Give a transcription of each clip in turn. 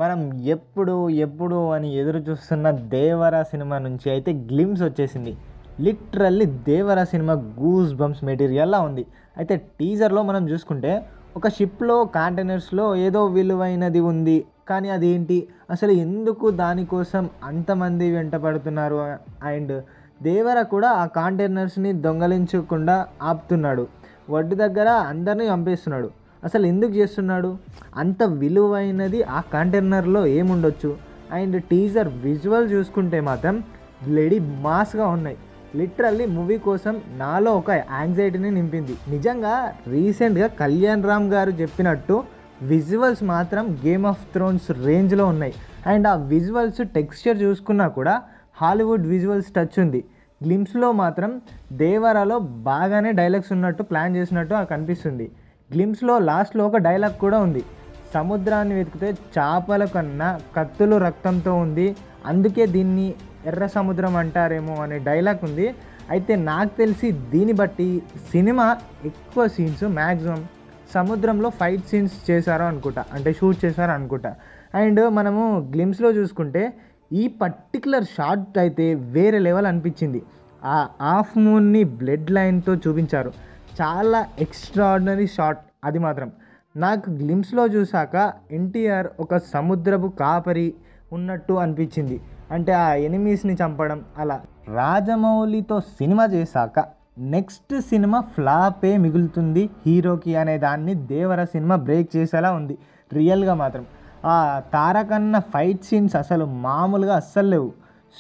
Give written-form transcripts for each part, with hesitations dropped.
మనం ఎప్పుడు ఎప్పుడు అని ఎదురు చూస్తున్న దేవరా సినిమా నుంచి అయితే గ్లిమ్స్ వచ్చేసింది. Literally Devara cinema goose bumps మెటీరియల్లా ఉంది. అయితే టీజర్లో మనం చూసుకుంటే ఒక షిప్లో కంటైనర్స్లో ఏదో విలువైనది ఉంది, కానీ అదేంటి అసలు, ఎందుకు దానికోసం అంతమంది వెంట పడుతున్నారు, అండ్ దేవర కూడా ఆ కంటైనర్స్ని దొంగలించకుండా ఆపుతున్నాడు. ఒడ్డు దగ్గర అందరినీ చంపేస్తున్నాడు. అసలు ఎందుకు చేస్తున్నాడు? అంత విలువైనది ఆ కంటైనర్లో ఏముండొచ్చు? అండ్ టీజర్ విజువల్ చూసుకుంటే మాత్రం బ్లడీ మాస్గా ఉన్నాయి. లిటరల్లీ మూవీ కోసం నాలో ఒక యాంగ్జైటీని నింపింది. నిజంగా రీసెంట్గా కళ్యాణ్ రామ్ గారు చెప్పినట్టు విజువల్స్ మాత్రం గేమ్ ఆఫ్ థ్రోన్స్ రేంజ్లో ఉన్నాయి. అండ్ ఆ విజువల్స్ టెక్స్చర్ చూసుకున్నా కూడా హాలీవుడ్ విజువల్స్ టచ్ ఉంది. గ్లిమ్స్లో మాత్రం దేవరాలో బాగానే డైలాగ్స్ ఉన్నట్టు ప్లాన్ చేసినట్టు నాకు అనిపిస్తుంది. గ్లిమ్స్లో లాస్ట్లో ఒక డైలాగ్ కూడా ఉంది, సముద్రాన్ని వెతికితే చేపల కన్నా కత్తులు రక్తంతో ఉంది, అందుకే దీన్ని ఎర్ర సముద్రం అంటారేమో అనే డైలాగ్ ఉంది. అయితే నాకు తెలిసి దీన్ని బట్టి సినిమా ఎక్కువ సీన్స్ మ్యాక్సిమం సముద్రంలో ఫైట్ సీన్స్ చేశారో అనుకుంటా, అంటే షూట్ చేశారో అనుకుంటా. అండ్ మనము గ్లిమ్స్లో చూసుకుంటే ఈ పర్టికులర్ షాట్ అయితే వేరే లెవెల్ అనిపించింది. ఆ హాఫ్ మూన్ని బ్లడ్ లైన్తో చూపించారు. చాలా ఎక్స్ట్రాడినరీ షాట్ అది మాత్రం. నాకు గ్లిమ్స్లో చూసాక ఎన్టీఆర్ ఒక సముద్రపు కాపరి ఉన్నట్టు అనిపించింది. అంటే ఆ ఎనిమీస్ని చంపడం అలా. రాజమౌళితో సినిమా చేశాక నెక్స్ట్ సినిమా ఫ్లాపే మిగులుతుంది హీరోకి అనే దాన్ని దేవర సినిమా బ్రేక్ చేసేలా ఉంది రియల్గా మాత్రం. ఆ తారకన్న ఫైట్ సీన్స్ అసలు మామూలుగా అస్సలు లేవు.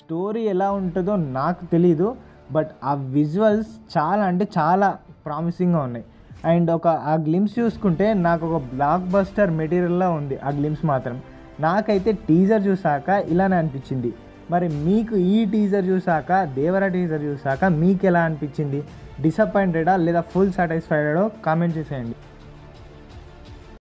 స్టోరీ ఎలా ఉంటుందో నాకు తెలీదు, బట్ ఆ విజువల్స్ చాలా అంటే చాలా ప్రామిసింగ్గా ఉన్నాయి. అండ్ ఆ గ్లిమ్స్ చూసుకుంటే నాకు ఒక బ్లాక్ బస్టర్ మెటీరియల్లా ఉంది ఆ గ్లిమ్స్ మాత్రం. నాకైతే టీజర్ చూసాక ఇలానే అనిపించింది. మరి మీకు ఈ టీజర్ చూసాక, దేవరా టీజర్ చూసాక మీకు ఎలా అనిపించింది? డిసప్పాయింటెడా లేదా ఫుల్ సాటిస్ఫైడో కామెంట్ చేసేయండి.